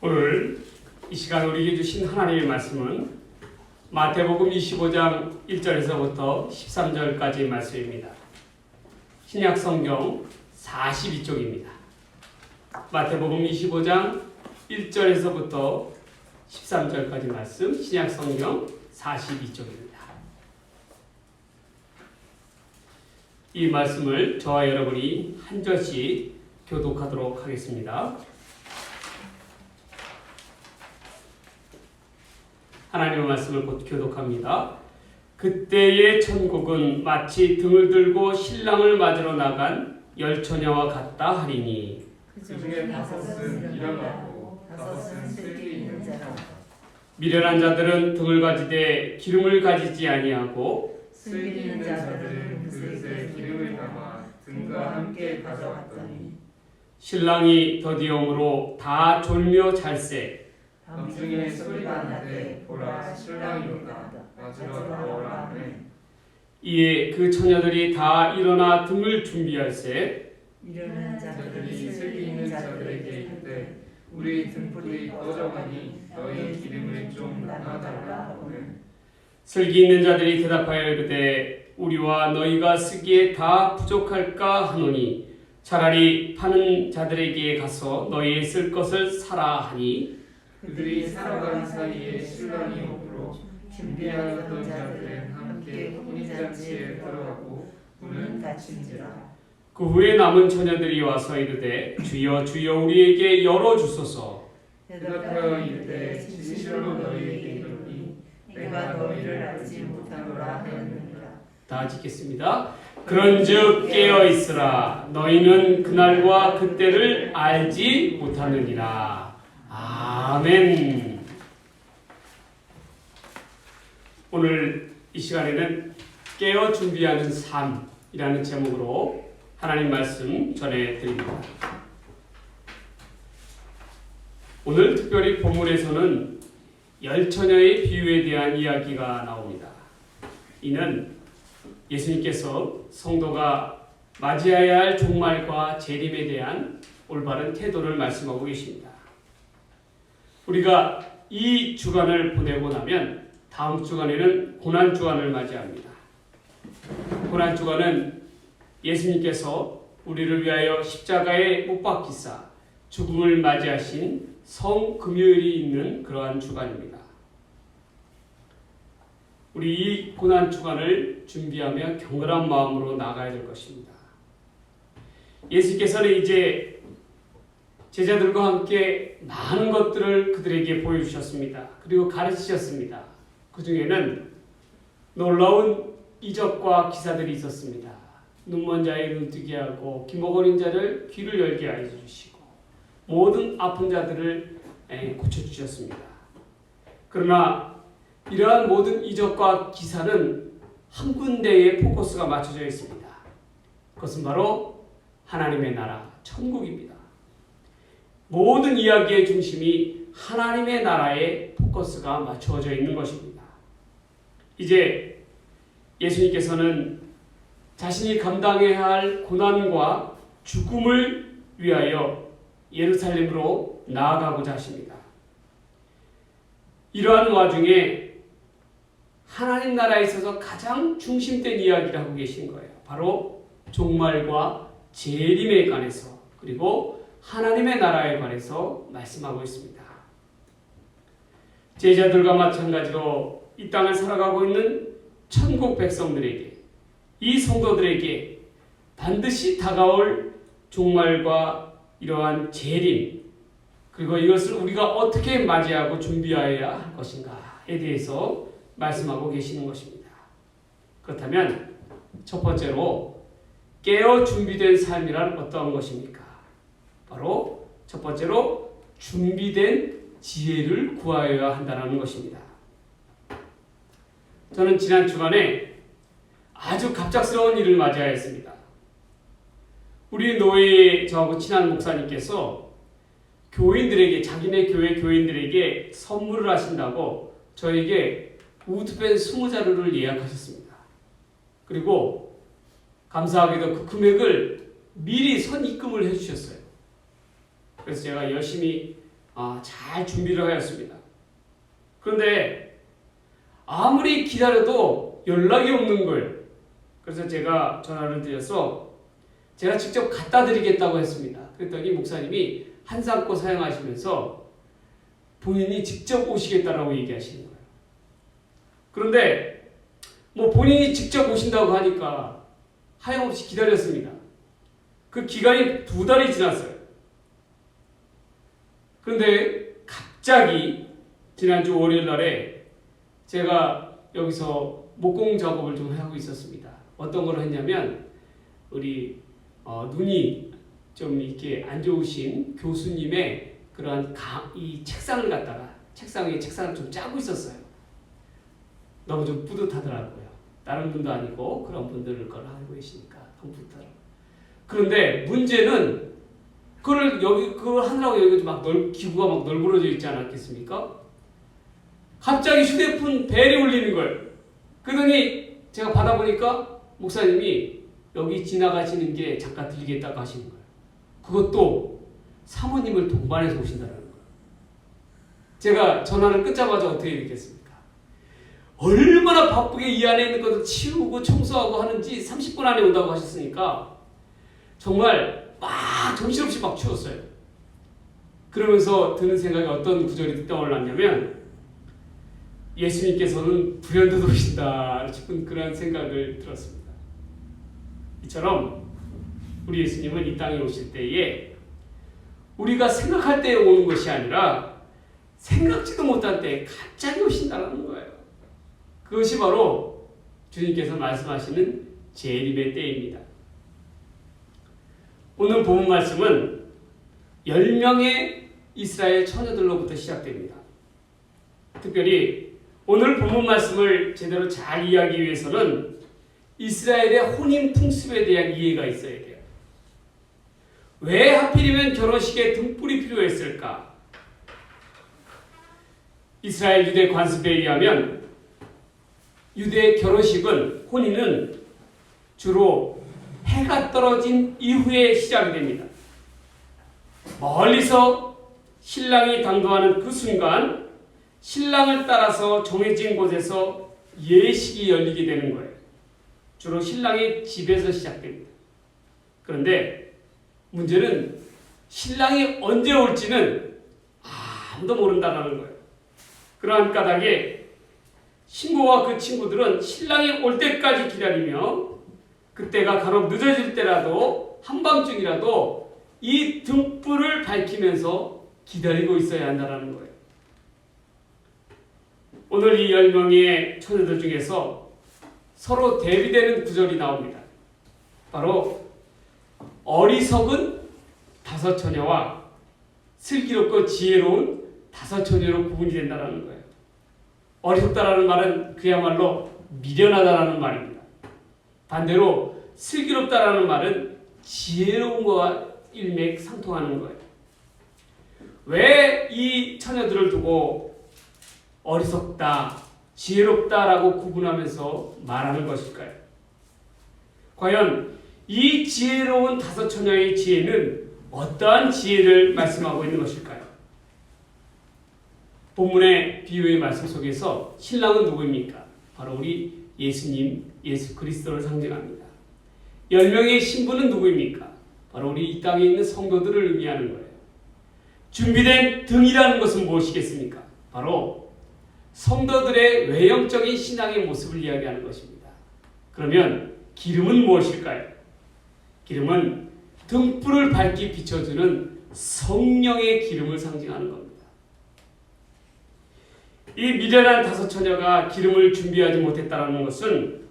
오늘 이 시간 우리에게 주신 하나님의 말씀은 마태복음 25장 1절에서부터 13절까지의 말씀입니다. 신약 성경 42쪽입니다. 마태복음 25장 1절에서부터 13절까지 말씀, 신약 성경 42쪽입니다. 이 말씀을 저와 여러분이 한 절씩 교독하도록 하겠습니다. 하나님의 말씀을 곧 교독합니다. 그때의 천국은 마치 등을 들고 신랑을 맞으러 나간 열처녀와 같다 하리니 그중에 다섯은 일어나고 다섯은 슬기 있는 자라. 미련한 자들은 등을 가지되 기름을 가지지 아니하고 슬기 있는 자들은 그릇에 기름을 담아 등과 함께 가져왔더니 신랑이 더디움으로 다 졸며 잘세 밤중에 소리가 나되 보라 신랑이 오다 맞으러 나오라 하네. 이에 그 처녀들이 다 일어나 등을 준비할세 미련한 자들이 슬기 있는 자들에게 이르되 우리 등불이 꺼져가니 너희 기름을 좀 나눠달라 하거늘. 슬기 있는 자들이 대답하여 이르되 우리와 너희가 쓰기에 다 부족할까 하노니 차라리 파는 자들에게 가서 너희의 쓸 것을 사라 하니 그들이 살아가는 사이에 신랑이 오므로 준비하였던 자들은 함께 혼인잔치에 들어가고 문은 닫힌지라. 그 후에 남은 처녀들이 와서 이르되 주여 주여 우리에게 열어주소서. 대답하여 이르되 진실로 너희에게 이르노니 내가 너희를 알지 못하노라 하였느니라. 다 짓겠습니다. 그런즉 깨어있으라 너희는 그날과 그때를 알지 못하느니라. 아멘. 오늘 이 시간에는 깨어 준비하는 삶이라는 제목으로 하나님 말씀 전해드립니다. 오늘 특별히 본문에서는 열처녀의 비유에 대한 이야기가 나옵니다. 이는 예수님께서 성도가 맞이해야 할 종말과 재림에 대한 올바른 태도를 말씀하고 계십니다. 우리가 이 주간을 보내고 나면 다음 주간에는 고난주간을 맞이합니다. 고난주간은 예수님께서 우리를 위하여 십자가에 못 박히사 죽음을 맞이하신 성금요일이 있는 그러한 주간입니다. 우리 이 고난주간을 준비하며 경건한 마음으로 나가야 될 것입니다. 예수께서는 이제 제자들과 함께 많은 것들을 그들에게 보여주셨습니다. 그리고 가르치셨습니다. 그 중에는 놀라운 이적과 기사들이 있었습니다. 눈먼 자의 눈뜨게 하고 귀머거린 자를 귀를 열게 하여 주시고 모든 아픈 자들을 고쳐주셨습니다. 그러나 이러한 모든 이적과 기사는 한 군데에 포커스가 맞춰져 있습니다. 그것은 바로 하나님의 나라, 천국입니다. 모든 이야기의 중심이 하나님의 나라에 포커스가 맞춰져 있는 것입니다. 이제 예수님께서는 자신이 감당해야 할 고난과 죽음을 위하여 예루살렘으로 나아가고자 하십니다. 이러한 와중에 하나님 나라에 있어서 가장 중심된 이야기를 하고 계신 거예요. 바로 종말과 재림에 관해서 그리고 하나님의 나라에 관해서 말씀하고 있습니다. 제자들과 마찬가지로 이 땅을 살아가고 있는 천국 백성들에게 이 성도들에게 반드시 다가올 종말과 이러한 재림 그리고 이것을 우리가 어떻게 맞이하고 준비해야 할 것인가에 대해서 말씀하고 계시는 것입니다. 그렇다면 첫 번째로 깨어 준비된 삶이란 어떠한 것입니까? 바로 첫 번째로 준비된 지혜를 구하여야 한다는 것입니다. 저는 지난 주간에 아주 갑작스러운 일을 맞이하였습니다. 우리 노예 저하고 친한 목사님께서 교인들에게 자기네 교회 교인들에게 선물을 하신다고 저에게 우드펜 20자루를 예약하셨습니다. 그리고 감사하게도 그 금액을 미리 선입금을 해주셨어요. 그래서 제가 열심히 잘 준비를 하였습니다. 그런데 아무리 기다려도 연락이 없는 거예요. 그래서 제가 전화를 드려서 제가 직접 갖다 드리겠다고 했습니다. 그랬더니 목사님이 한상코 사용하시면서 본인이 직접 오시겠다라고 얘기하시는 거예요. 그런데 본인이 직접 오신다고 하니까 하염없이 기다렸습니다. 그 기간이 2달이 지났어요. 그런데 갑자기 지난주 월요일 날에 제가 여기서 목공 작업을 좀 하고 있었습니다. 어떤 걸 했냐면 우리 눈이 좀 이렇게 안 좋으신 교수님의 그러한 이 책상을 갖다가 책상 위에 책상을 좀 짜고 있었어요. 너무 좀 뿌듯하더라고요. 다른 분도 아니고 그런 분들을 걸 하고 계시니까 너무 뿌듯하더라고요. 그런데 문제는 그걸 하느라고 여기가 기구가 막 널브러져 있지 않았겠습니까? 갑자기 휴대폰 벨이 울리는 거예요. 그러더니 제가 받아보니까 목사님이 여기 지나가시는 게 잠깐 들리겠다고 하시는 거예요. 그것도 사모님을 동반해서 오신다는 거예요. 제가 전화를 끊자마자 어떻게 됐겠습니까? 얼마나 바쁘게 이 안에 있는 것을 치우고 청소하고 하는지 30분 안에 온다고 하셨으니까 정말 막 정신없이 막 치웠어요. 그러면서 드는 생각이 어떤 구절이 떠올랐냐면 예수님께서는 불현듯 오신다 싶은 그런 생각을 들었습니다. 이처럼 우리 예수님은 이 땅에 오실 때에 우리가 생각할 때에 오는 것이 아니라 생각지도 못할 때에 갑자기 오신다는 거예요. 그것이 바로 주님께서 말씀하시는 재림의 때입니다. 오늘 본문 말씀은 10명의 이스라엘 처녀들로부터 시작됩니다. 특별히 오늘 본문 말씀을 제대로 잘 이해하기 위해서는 이스라엘의 혼인 풍습에 대한 이해가 있어야 돼요. 왜 하필이면 결혼식에 등불이 필요했을까? 이스라엘 유대 관습에 의하면 유대 결혼식은, 혼인은 주로 해가 떨어진 이후에 시작이 됩니다. 멀리서 신랑이 당도하는 그 순간 신랑을 따라서 정해진 곳에서 예식이 열리게 되는 거예요. 주로 신랑의 집에서 시작됩니다. 그런데 문제는 신랑이 언제 올지는 아무도 모른다는 거예요. 그러한 까닭에 신부와 그 친구들은 신랑이 올 때까지 기다리며 그때가 간혹 늦어질 때라도 한밤중이라도 이 등불을 밝히면서 기다리고 있어야 한다는 거예요. 오늘 이 10명의 처녀들 중에서 서로 대비되는 구절이 나옵니다. 바로 어리석은 5 처녀와 슬기롭고 지혜로운 5 처녀로 구분이 된다는 거예요. 어리석다라는 말은 그야말로 미련하다라는 말입니다. 반대로 슬기롭다라는 말은 지혜로운 것과 일맥상통하는 거예요. 왜 이 처녀들을 두고 어리석다, 지혜롭다라고 구분하면서 말하는 것일까요? 과연 이 지혜로운 5 처녀의 지혜는 어떠한 지혜를 말씀하고 있는 것일까요? 본문의 비유의 말씀 속에서 신랑은 누구입니까? 바로 우리 예수님, 예수 그리스도를 상징합니다. 10명의 신부는 누구입니까? 바로 우리 이 땅에 있는 성도들을 의미하는 거예요. 준비된 등이라는 것은 무엇이겠습니까? 바로 성도들의 외형적인 신앙의 모습을 이야기하는 것입니다. 그러면 기름은 무엇일까요? 기름은 등불을 밝게 비춰주는 성령의 기름을 상징하는 겁니다. 이 미련한 5 처녀가 기름을 준비하지 못했다는 것은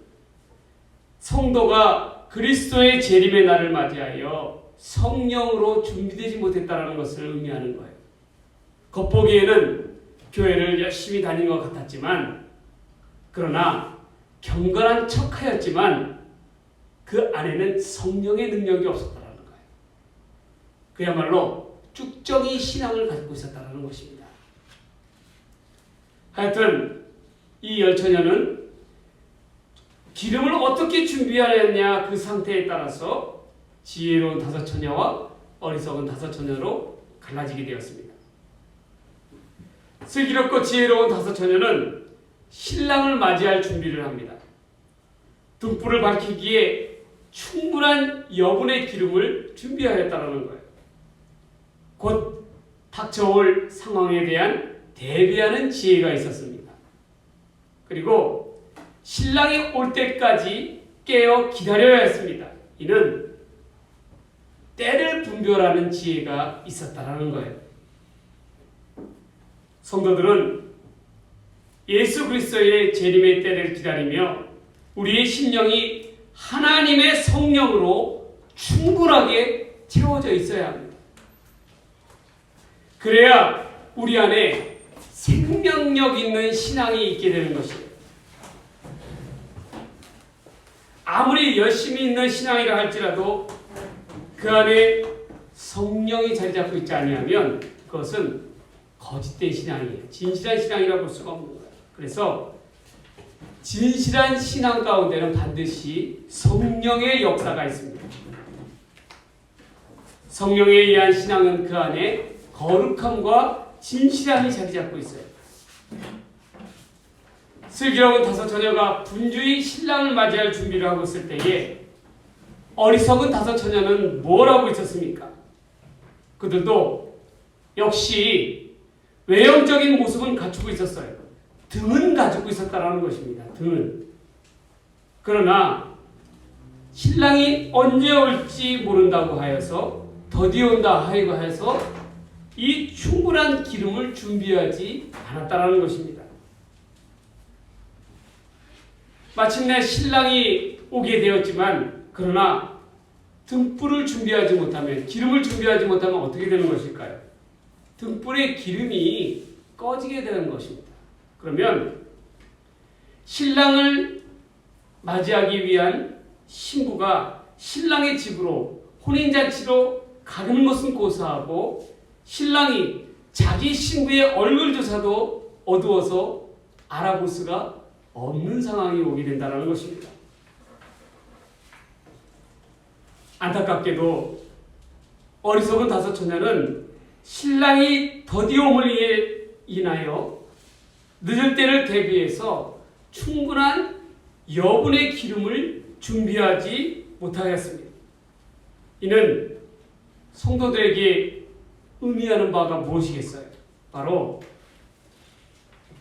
성도가 그리스도의 재림의 날을 맞이하여 성령으로 준비되지 못했다는 것을 의미하는 거예요. 겉보기에는 교회를 열심히 다닌 것 같았지만, 그러나 경건한 척하였지만 그 안에는 성령의 능력이 없었다는 거예요. 그야말로 쭉정이 신앙을 가지고 있었다는 것입니다. 하여튼 이 10처녀는 기름을 어떻게 준비하였냐 그 상태에 따라서 지혜로운 5 처녀와 어리석은 5 처녀로 갈라지게 되었습니다. 슬기롭고 지혜로운 다섯 처녀는 신랑을 맞이할 준비를 합니다. 등불을 밝히기에 충분한 여분의 기름을 준비하였다는 거예요. 곧 닥쳐올 상황에 대한 대비하는 지혜가 있었습니다. 그리고 신랑이 올 때까지 깨어 기다려야 했습니다. 이는 때를 분별하는 지혜가 있었다는 거예요. 성도들은 예수 그리스도의 재림의 때를 기다리며 우리의 심령이 하나님의 성령으로 충분하게 채워져 있어야 합니다. 그래야 우리 안에 생명력 있는 신앙이 있게 되는 것이에요. 아무리 열심히 있는 신앙이라 할지라도 그 안에 성령이 자리 잡고 있지 아니하면 그것은 거짓된 신앙이에요. 진실한 신앙이라고 볼 수가 없는 거예요. 그래서 진실한 신앙 가운데는 반드시 성령의 역사가 있습니다. 성령에 의한 신앙은 그 안에 거룩함과 진실함이 자리 잡고 있어요. 슬기로운 다섯 처녀가 분주히 신랑을 맞이할 준비를 하고 있을 때에 어리석은 다섯 처녀는 뭘 하고 있었습니까? 그들도 역시 외형적인 모습은 갖추고 있었어요. 등은 가지고 있었다는 것입니다. 등은. 그러나 신랑이 언제 올지 모른다고 하여서 더디 온다 하여서 이 충분한 기름을 준비하지 않았다는 것입니다. 마침내 신랑이 오게 되었지만 그러나 등불을 준비하지 못하면 기름을 준비하지 못하면 어떻게 되는 것일까요? 등불의 기름이 꺼지게 되는 것입니다. 그러면 신랑을 맞이하기 위한 신부가 신랑의 집으로 혼인잔치로 가는 것은 고사하고 신랑이 자기 신부의 얼굴조차도 어두워서 알아볼 수가 없는 상황이 오게 된다는 것입니다. 안타깝게도 어리석은 다섯 처녀는 신랑이 더디옴을 인하여 늦을 때를 대비해서 충분한 여분의 기름을 준비하지 못하였습니다. 이는 성도들에게 의미하는 바가 무엇이겠어요? 바로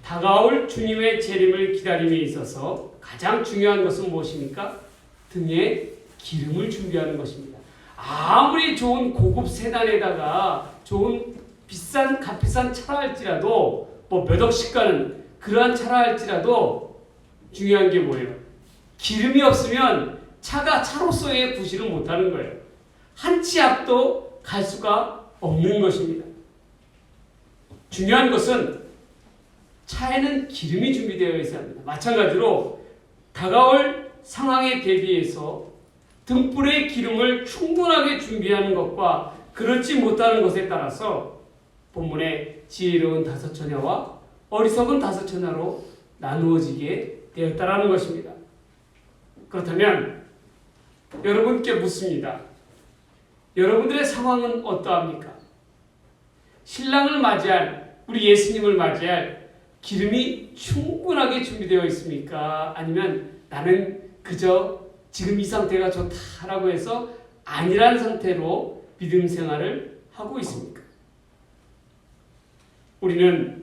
다가올 주님의 재림을 기다림에 있어서 가장 중요한 것은 무엇입니까? 등에 기름을 준비하는 것입니다. 아무리 좋은 고급 세단에다가 좋은 값비싼 차라 할지라도 몇 억씩 가는 그러한 차라 할지라도 중요한 게 뭐예요? 기름이 없으면 차가 차로서의 구실을 못하는 거예요. 한 치 앞도 갈 수가 없는 것입니다. 중요한 것은 차에는 기름이 준비되어 있어야 합니다. 마찬가지로 다가올 상황에 대비해서 등불의 기름을 충분하게 준비하는 것과 그렇지 못하는 것에 따라서 본문의 지혜로운 다섯 처녀와 어리석은 다섯 처녀로 나누어지게 되었다는 것입니다. 그렇다면 여러분께 묻습니다. 여러분들의 상황은 어떠합니까? 신랑을 맞이할, 우리 예수님을 맞이할 기름이 충분하게 준비되어 있습니까? 아니면 나는 그저 지금 이 상태가 좋다라고 해서 아니란 상태로 믿음 생활을 하고 있습니까? 우리는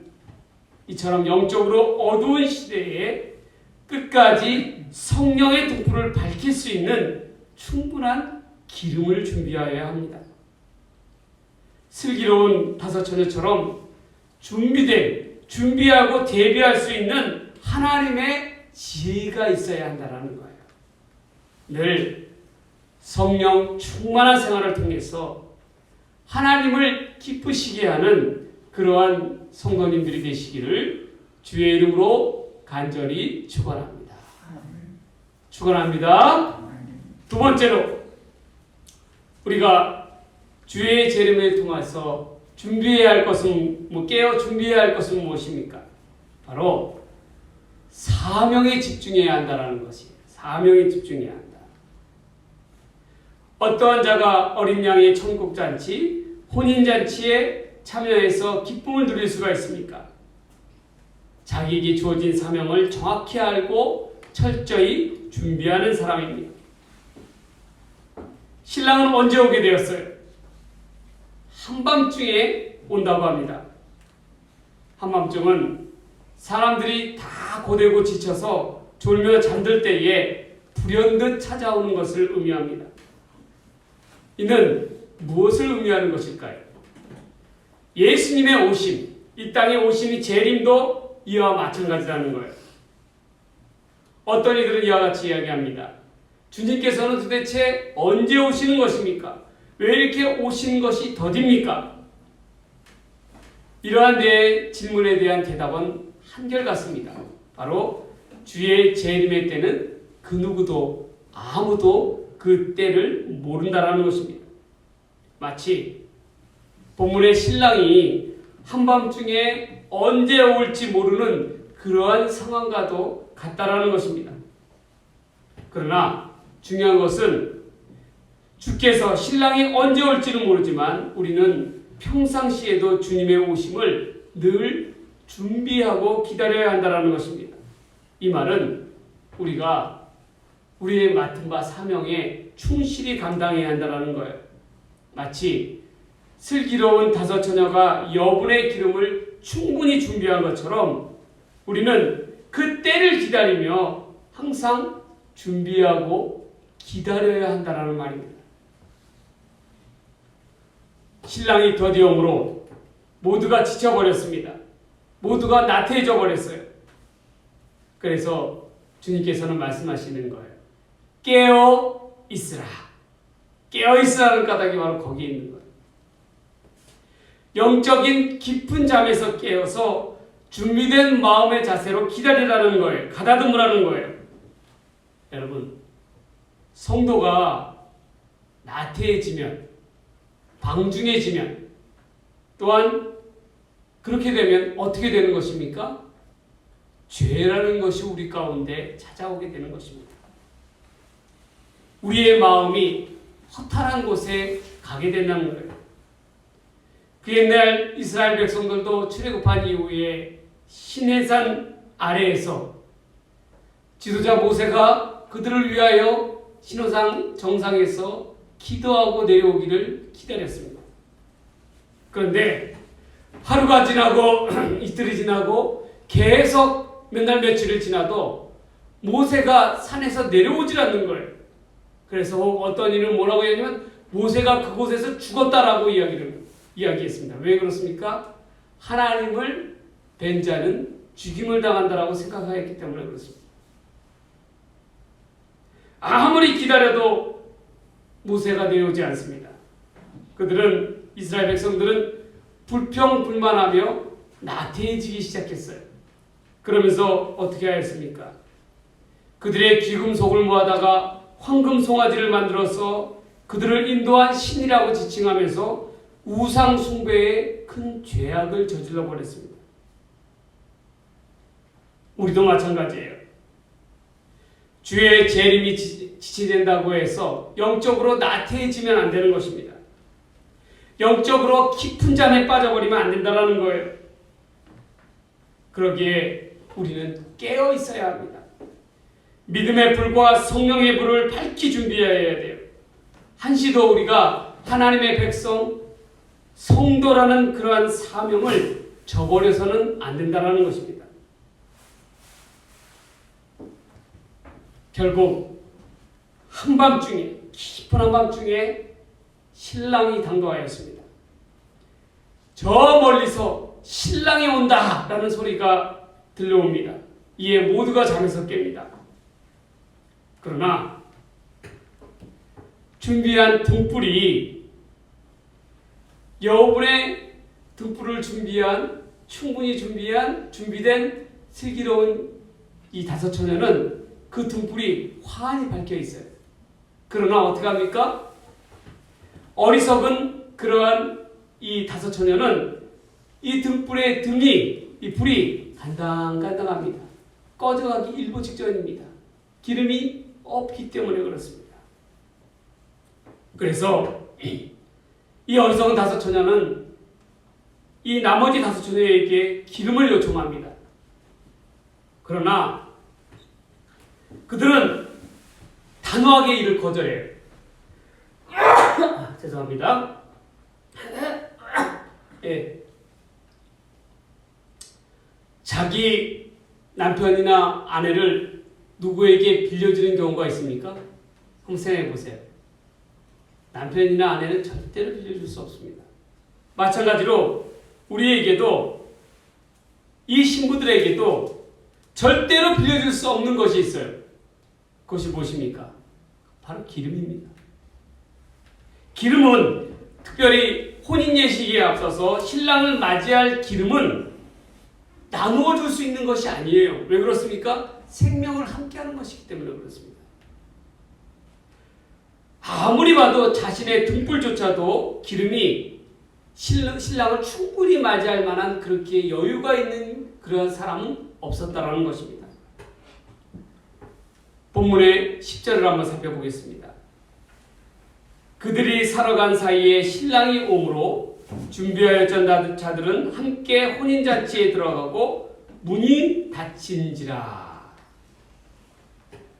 이처럼 영적으로 어두운 시대에 끝까지 성령의 등불을 밝힐 수 있는 충분한 기름을 준비하여야 합니다. 슬기로운 다섯 처녀처럼 준비하고 대비할 수 있는 하나님의 지혜가 있어야 한다는 거예요. 늘 성령 충만한 생활을 통해서 하나님을 기쁘시게 하는 그러한 성도님들이 되시기를 주의 이름으로 간절히 축원합니다. 축원합니다. 두 번째로 우리가 주의 재림을 통해서 준비해야 할 것은 깨어 준비해야 할 것은 무엇입니까? 바로 사명에 집중해야 한다는 것이에요. 사명에 집중해야 한다. 어떠한 자가 어린 양의 천국잔치, 혼인잔치에 참여해서 기쁨을 누릴 수가 있습니까? 자기에게 주어진 사명을 정확히 알고 철저히 준비하는 사람입니다. 신랑은 언제 오게 되었어요? 한밤중에 온다고 합니다. 한밤중은 사람들이 다 고되고 지쳐서 졸며 잠들 때에 불현듯 찾아오는 것을 의미합니다. 이는 무엇을 의미하는 것일까요? 예수님의 오심, 이 땅에 오심이 재림도 이와 마찬가지라는 거예요. 어떤 이들은 이와 같이 이야기합니다. 주님께서는 도대체 언제 오시는 것입니까? 왜 이렇게 오시는 것이 더딥니까? 이러한 질문에 대한 대답은 한결같습니다. 바로 주의 재림의 때는 그 누구도 아무도 그 때를 모른다라는 것입니다. 마치 본문의 신랑이 한밤중에 언제 올지 모르는 그러한 상황과도 같다라는 것입니다. 그러나 중요한 것은 주께서 신랑이 언제 올지는 모르지만 우리는 평상시에도 주님의 오심을 늘 준비하고 기다려야 한다는 것입니다. 이 말은 우리가 우리의 맡은 바 사명에 충실히 감당해야 한다는 거예요. 마치 슬기로운 다섯 처녀가 여분의 기름을 충분히 준비한 것처럼 우리는 그 때를 기다리며 항상 준비하고 기다려야 한다는 말입니다. 신랑이 더디움으로 모두가 지쳐버렸습니다. 모두가 나태해져 버렸어요. 그래서 주님께서는 말씀하시는 거예요. 깨어 있으라. 깨어 있으라는 까닭이 바로 거기에 있는 거예요. 영적인 깊은 잠에서 깨어서 준비된 마음의 자세로 기다리라는 거예요. 가다듬으라는 거예요. 여러분, 성도가 나태해지면, 방중해지면, 또한 그렇게 되면 어떻게 되는 것입니까? 죄라는 것이 우리 가운데 찾아오게 되는 것입니다. 우리의 마음이 허탈한 곳에 가게 된다는 거예요. 그 옛날 이스라엘 백성들도 출애굽한 이후에 시내산 아래에서 지도자 모세가 그들을 위하여 신호산 정상에서 기도하고 내려오기를 기다렸습니다. 그런데 하루가 지나고 이틀이 지나고 계속 몇 날 며칠을 지나도 모세가 산에서 내려오질 않는 거예요. 그래서 어떤 이는 뭐라고 했냐면 모세가 그곳에서 죽었다라고 이야기했습니다. 왜 그렇습니까? 하나님을 뵌 자는 죽임을 당한다라고 생각하였기 때문에 그렇습니다. 아무리 기다려도 모세가 내려오지 않습니다. 그들은 이스라엘 백성들은 불평불만하며 나태해지기 시작했어요. 그러면서 어떻게 하였습니까? 그들의 귀금속을 모아다가 황금 송아지를 만들어서 그들을 인도한 신이라고 지칭하면서 우상 숭배에 큰 죄악을 저질러 버렸습니다. 우리도 마찬가지예요. 주의 재림이 지체된다고 해서 영적으로 나태해지면 안 되는 것입니다. 영적으로 깊은 잠에 빠져버리면 안 된다는 거예요. 그러기에 우리는 깨어 있어야 합니다. 믿음의 불과 성령의 불을 밝히 준비해야 돼요. 한시도 우리가 하나님의 백성, 성도라는 그러한 사명을 저버려서는 안 된다는 것입니다. 결국 한밤중에, 깊은 한밤중에 신랑이 당도하였습니다. 저 멀리서 신랑이 온다 라는 소리가 들려옵니다. 이에 모두가 잠에서 깹니다. 그러나 준비한 등불이 여분의 등불을 충분히 준비된 슬기로운 이 다섯 처녀는 그 등불이 환히 밝혀 있어요. 그러나 어떻게 합니까? 어리석은 그러한 이 다섯 처녀는 이 등불의 이 불이 간당간당합니다. 꺼져가기 일보 직전입니다. 기름이 없기 때문에 그렇습니다. 그래서 이 어리석은 다섯 처녀는 이 나머지 다섯 처녀에게 기름을 요청합니다. 그러나 그들은 단호하게 이를 거절해요. 죄송합니다. 예. 자기 남편이나 아내를 누구에게 빌려주는 경우가 있습니까? 한번 생각해 보세요. 남편이나 아내는 절대로 빌려줄 수 없습니다. 마찬가지로 우리에게도, 이 신부들에게도 절대로 빌려줄 수 없는 것이 있어요. 그것이 무엇입니까? 바로 기름입니다. 기름은 특별히 혼인 예식에 앞서서 신랑을 맞이할 기름은 나누어 줄 수 있는 것이 아니에요. 왜 그렇습니까? 생명을 함께하는 것이기 때문에 그렇습니다. 아무리 봐도 자신의 등불조차도 기름이 신랑을 충분히 맞이할 만한 그렇게 여유가 있는 그런 사람은 없었다라는 것입니다. 본문의 10절을 한번 살펴보겠습니다. 그들이 살아간 사이에 신랑이 오므로 준비하였던 자들은 함께 혼인잔치에 들어가고 문이 닫힌지라.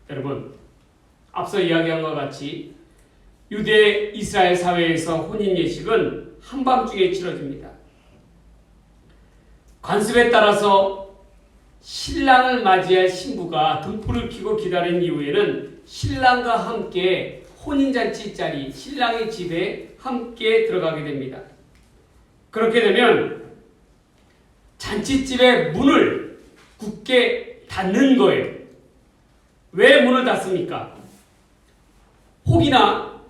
여러분, 앞서 이야기한 것과 같이 유대 이스라엘 사회에서 혼인 예식은 한밤중에 치러집니다. 관습에 따라서 신랑을 맞이할 신부가 등불을 켜고 기다린 이후에는 신랑과 함께 혼인잔치 자리, 신랑의 집에 함께 들어가게 됩니다. 그렇게 되면 잔치집의 문을 굳게 닫는 거예요. 왜 문을 닫습니까? 혹이나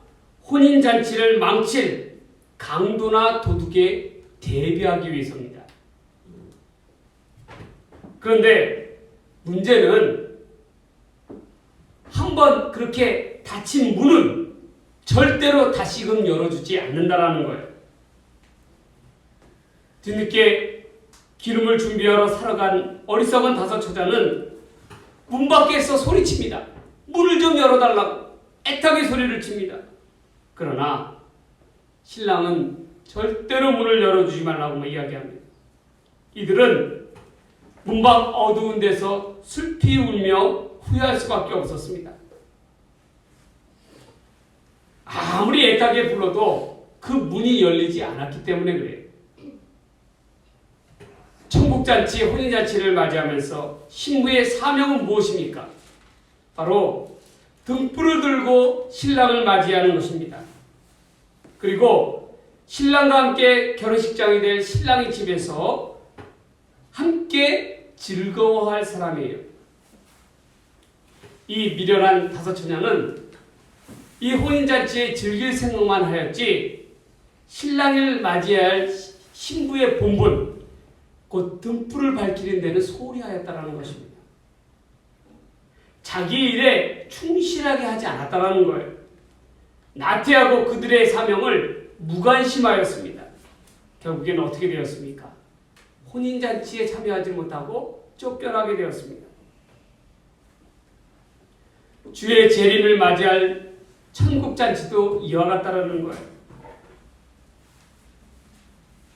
혼인잔치를 망칠 강도나 도둑에 대비하기 위해서입니다. 그런데 문제는 한번 그렇게 닫힌 문은 절대로 다시금 열어주지 않는다라는 거예요. 뒤늦게 기름을 준비하러 살아간 어리석은 다섯 처자는 문 밖에서 소리칩니다. 문을 좀 열어달라고 애타게 소리를 칩니다. 그러나 신랑은 절대로 문을 열어주지 말라고 이야기합니다. 이들은 문밖 어두운 데서 슬피 울며 후회할 수밖에 없었습니다. 아무리 애타게 불러도 그 문이 열리지 않았기 때문에 그래요. 천국잔치, 혼인잔치를 맞이하면서 신부의 사명은 무엇입니까? 바로 등불을 들고 신랑을 맞이하는 것입니다. 그리고 신랑과 함께 결혼식장이 될 신랑의 집에서 함께 즐거워할 사람이에요. 이 미련한 다섯 처녀는 이 혼인잔치에 즐길 생각만 하였지 신랑을 맞이할 신부의 본분, 곧 등불을 밝히는 데는 소홀히 하였다는 것입니다. 자기 일에 충실하게 하지 않았다는 거예요. 나태하고 그들의 사명을 무관심하였습니다. 결국엔 어떻게 되었습니까? 혼인잔치에 참여하지 못하고 쫓겨나게 되었습니다. 주의 재림을 맞이할 천국잔치도 이와 같다라는 거예요.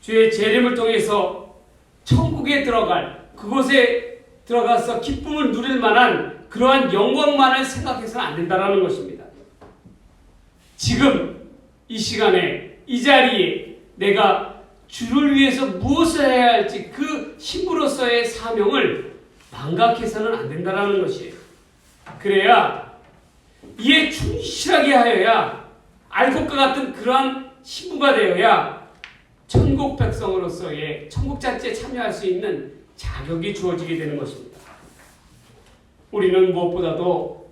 주의 재림을 통해서 천국에 들어갈, 그곳에 들어가서 기쁨을 누릴 만한 그러한 영광만을 생각해서는 안 된다는 것입니다. 지금 이 시간에 이 자리에 내가 주를 위해서 무엇을 해야 할지 그 신부로서의 사명을 망각해서는 안 된다는 것이에요. 그래야 이에 충실하게 하여야 알 것과 같은 그러한 신부가 되어야 천국 백성으로서의 천국잔치에 참여할 수 있는 자격이 주어지게 되는 것입니다. 우리는 무엇보다도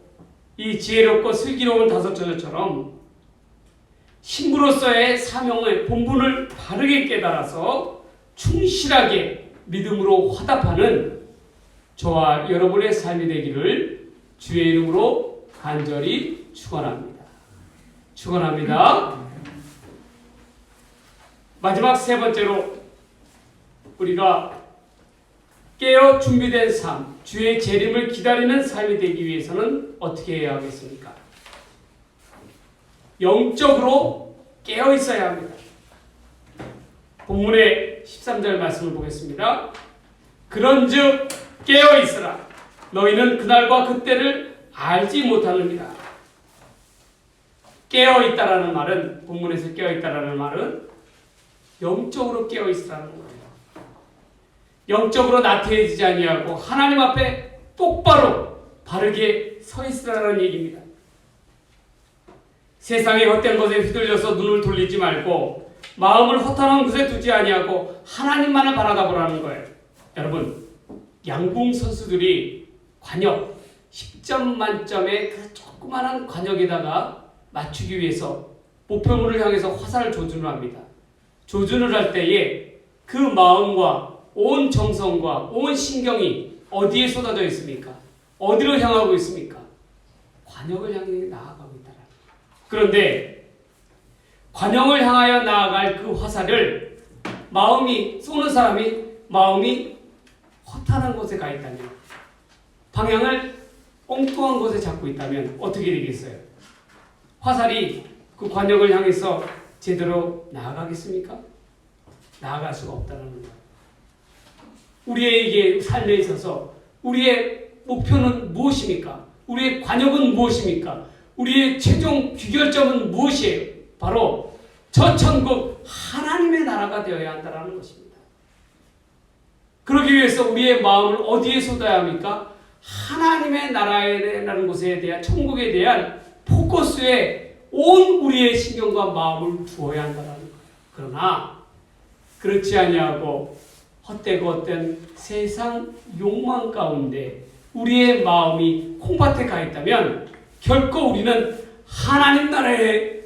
이 지혜롭고 슬기로운 다섯 처녀처럼 신부로서의 사명의 본분을 바르게 깨달아서 충실하게 믿음으로 화답하는 저와 여러분의 삶이 되기를 주의 이름으로 간절히 축원합니다. 축원합니다. 마지막 세 번째로 우리가 깨어 준비된 삶, 주의 재림을 기다리는 삶이 되기 위해서는 어떻게 해야 하겠습니까? 영적으로 깨어 있어야 합니다. 본문의 13절 말씀을 보겠습니다. 그런즉 깨어 있으라. 너희는 그날과 그때를 알지 못하느니라. 깨어있다라는 말은, 본문에서 깨어있다라는 말은 영적으로 깨어있으라는 거예요. 영적으로 나태해지지 아니하고 하나님 앞에 똑바로 바르게 서 있으라는 얘기입니다. 세상의 헛된 것에 휘둘려서 눈을 돌리지 말고 마음을 허탄한 곳에 두지 아니하고 하나님만을 바라다보라는 거예요. 여러분, 양궁 선수들이 관역 10점 만점의 그 조그마한 관역에다가 맞추기 위해서 목표물을 향해서 화살을 조준을 합니다. 조준을 할 때에 그 마음과 온 정성과 온 신경이 어디에 쏟아져 있습니까? 어디로 향하고 있습니까? 관역을 향해 나아가고 있다는 거예요. 그런데 관역을 향하여 나아갈 그 화살을 쏘는 사람이 마음이 허탄한 곳에 가 있다면, 방향을 엉뚱한 곳에 잡고 있다면 어떻게 되겠어요? 화살이 그 관역을 향해서 제대로 나아가겠습니까? 나아갈 수가 없다는 거예요. 우리의 삶에 있어서 우리의 목표는 무엇입니까? 우리의 관역은 무엇입니까? 우리의 최종 귀결점은 무엇이에요? 바로 저 천국 하나님의 나라가 되어야 한다는 것입니다. 그러기 위해서 우리의 마음을 어디에 쏟아야 합니까? 하나님의 나라라는 곳에 대한, 천국에 대한 포커스에 온 우리의 신경과 마음을 두어야 한다는 거예요. 그러나 그렇지 아니하고 헛되고 헛된 세상 욕망 가운데 우리의 마음이 콩밭에 가 있다면 결코 우리는 하나님 나라의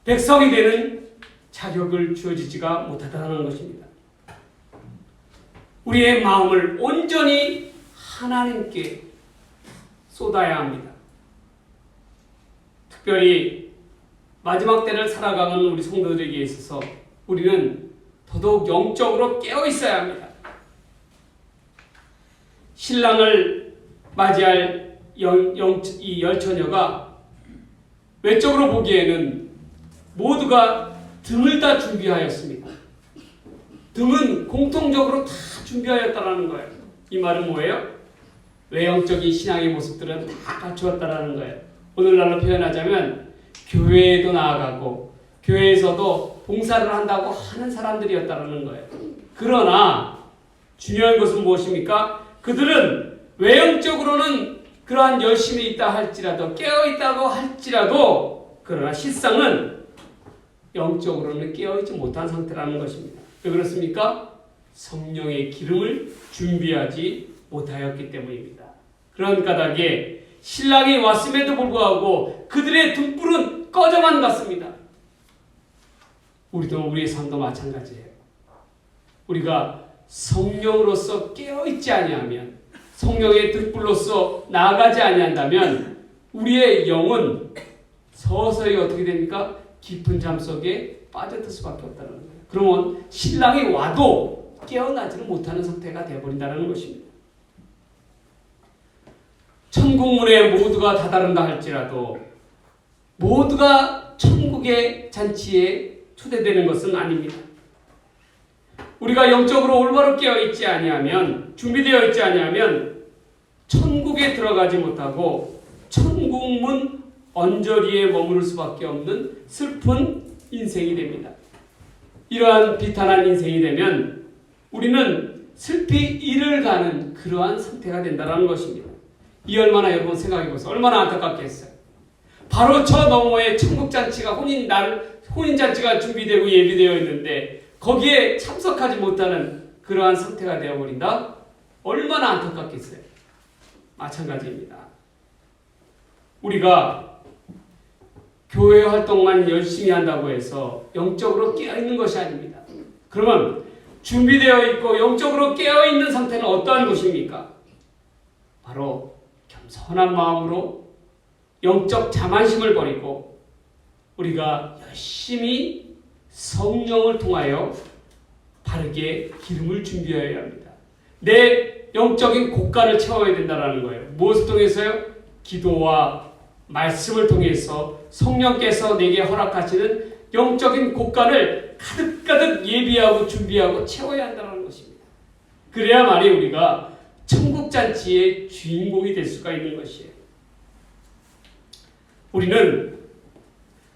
백성이 되는 자격을 주어지지가 못하다는 것입니다. 우리의 마음을 온전히 하나님께 쏟아야 합니다. 특별히 마지막 때를 살아가는 우리 성도들에게 있어서 우리는 더더욱 영적으로 깨어 있어야 합니다. 신랑을 맞이할 이 열처녀가 외적으로 보기에는 모두가 등을 다 준비하였습니다. 등은 공통적으로 다 준비하였다라는 거예요. 이 말은 뭐예요? 외형적인 신앙의 모습들은 다 갖추었다라는 거예요. 오늘날로 표현하자면 교회에도 나아가고 교회에서도 봉사를 한다고 하는 사람들이었다라는 거예요. 그러나 중요한 것은 무엇입니까? 그들은 외형적으로는 그러한 열심이 있다 할지라도, 깨어있다고 할지라도, 그러나 실상은 영적으로는 깨어있지 못한 상태라는 것입니다. 왜 그렇습니까? 성령의 기름을 준비하지 못하였기 때문입니다. 그런 까닭에 신랑이 왔음에도 불구하고 그들의 등불은 꺼져만 갔습니다. 우리도 우리의 삶도 마찬가지예요. 우리가 성령으로서 깨어있지 아니하면, 성령의 등불로서 나아가지 아니한다면 우리의 영은 서서히 어떻게 됩니까? 깊은 잠 속에 빠져들 수밖에 없다는 거예요. 그러면 신랑이 와도 깨어나지는 못하는 상태가 되어버린다는 것입니다. 천국문에 모두가 다다른다 할지라도 모두가 천국의 잔치에 초대되는 것은 아닙니다. 우리가 영적으로 올바로 깨어있지 아니하면, 준비되어 있지 아니하면 천국에 들어가지 못하고 천국문 언저리에 머무를 수밖에 없는 슬픈 인생이 됩니다. 이러한 비탄한 인생이 되면 우리는 슬피 이를 가는 그러한 상태가 된다는 것입니다. 이 얼마나 여러분 생각해보세요. 얼마나 안타깝겠어요. 바로 저 너머에 천국잔치가 혼인잔치가 준비되고 예비되어 있는데 거기에 참석하지 못하는 그러한 상태가 되어버린다? 얼마나 안타깝겠어요. 마찬가지입니다. 우리가 교회 활동만 열심히 한다고 해서 영적으로 깨어있는 것이 아닙니다. 그러면 준비되어 있고 영적으로 깨어있는 상태는 어떠한 것입니까? 바로 겸손한 마음으로 영적 자만심을 버리고 우리가 열심히 성령을 통하여 바르게 기름을 준비해야 합니다. 내 영적인 곳간을 채워야 된다는 거예요. 무엇을 통해서요? 기도와 말씀을 통해서 성령께서 내게 허락하시는 영적인 곳간을 가득가득 예비하고 준비하고 채워야 한다는 것입니다. 그래야만이 우리가 천국 천국잔치의 주인공이 될 수가 있는 것이에요. 우리는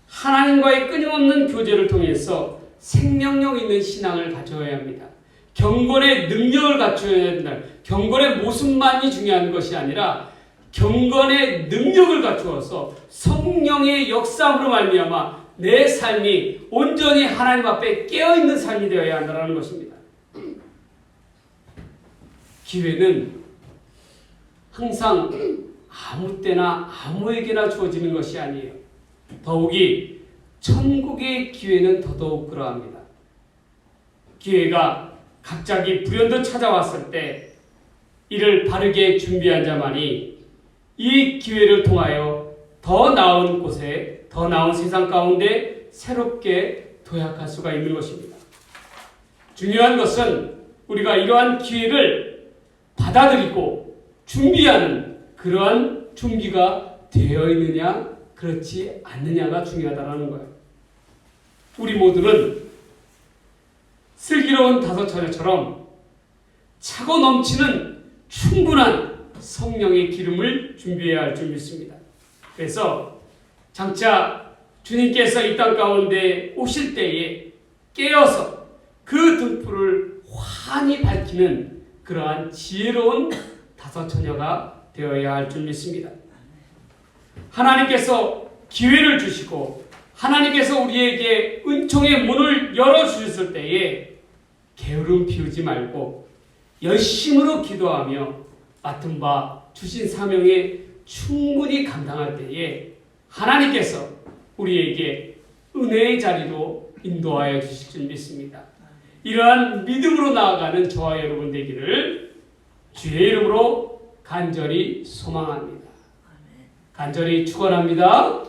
하나님과의 끊임없는 교제를 통해서 생명력 있는 신앙을 가져야 합니다. 경건의 능력을 갖춰야 된다. 경건의 모습만이 중요한 것이 아니라 경건의 능력을 갖추어서 성령의 역사로 말미암아 내 삶이 온전히 하나님 앞에 깨어있는 삶이 되어야 한다는 것입니다. 기회는 항상 아무 때나 아무에게나 주어지는 것이 아니에요. 더욱이 천국의 기회는 더더욱 그러합니다. 기회가 갑자기 불현듯 찾아왔을 때 이를 바르게 준비한 자만이 이 기회를 통하여 더 나은 곳에, 더 나은 세상 가운데 새롭게 도약할 수가 있는 것입니다. 중요한 것은 우리가 이러한 기회를 받아들이고 준비하는 그러한 준비가 되어 있느냐, 그렇지 않느냐가 중요하다는 거예요. 우리 모두는 슬기로운 다섯 처녀처럼 차고 넘치는 충분한 성령의 기름을 준비해야 할 줄 믿습니다. 그래서 장차 주님께서 이 땅 가운데 오실 때에 깨어서 그 등불을 환히 밝히는 그러한 지혜로운 다섯 처녀가 되어야 할 줄 믿습니다. 하나님께서 기회를 주시고 하나님께서 우리에게 은총의 문을 열어주셨을 때에 게으름 피우지 말고 열심으로 기도하며 맡은 바 주신 사명에 충분히 감당할 때에 하나님께서 우리에게 은혜의 자리로 인도하여 주실 줄 믿습니다. 이러한 믿음으로 나아가는 저와 여러분 되기를 주의 이름으로 간절히 소망합니다. 간절히 축원합니다.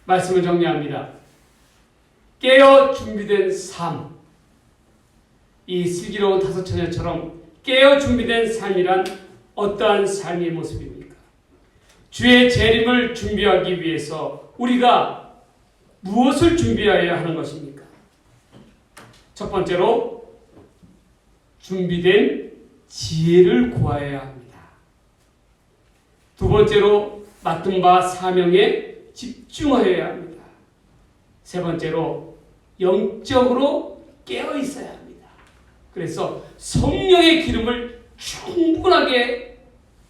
말씀을 정리합니다. 깨어 준비된 삶, 이 슬기로운 다섯 처녀처럼 깨어 준비된 삶이란 어떠한 삶의 모습입니까? 주의 재림을 준비하기 위해서 우리가 무엇을 준비해야 하는 것입니까? 첫 번째로 준비된 지혜를 구하여야 합니다. 두 번째로 맡은 바 사명에 집중하여야 합니다. 세 번째로 영적으로 깨어 있어야 합니다. 그래서 성령의 기름을 충분하게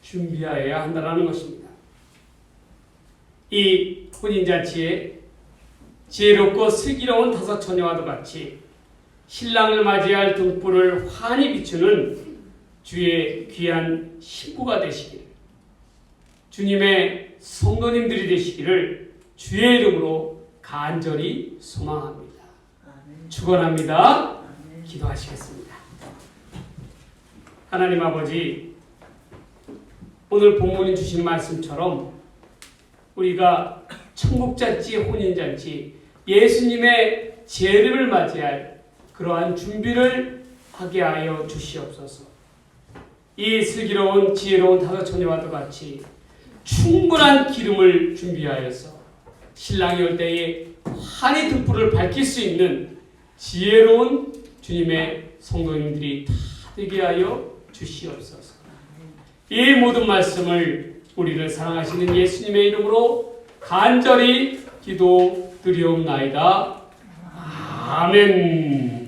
준비하여야 한다는 것입니다. 이 혼인잔치에 지혜롭고 슬기로운 다섯 처녀와도 같이 신랑을 맞이할 등불을 환히 비추는 주의 귀한 신부가 되시기를, 주님의 성도님들이 되시기를 주의 이름으로 간절히 소망합니다. 축원합니다. 기도하시겠습니다. 하나님 아버지, 오늘 본문이 주신 말씀처럼 우리가 천국잔치, 혼인잔치, 예수님의 재림을 맞이할 그러한 준비를 하게 하여 주시옵소서. 이 슬기로운 지혜로운 다섯 처녀와도 같이 충분한 기름을 준비하여서 신랑이 올 때에 환히 등불을 밝힐 수 있는 지혜로운 주님의 성도님들이 다 되게 하여 주시옵소서. 이 모든 말씀을 우리를 사랑하시는 예수님의 이름으로 간절히 기도드리옵나이다. 아멘.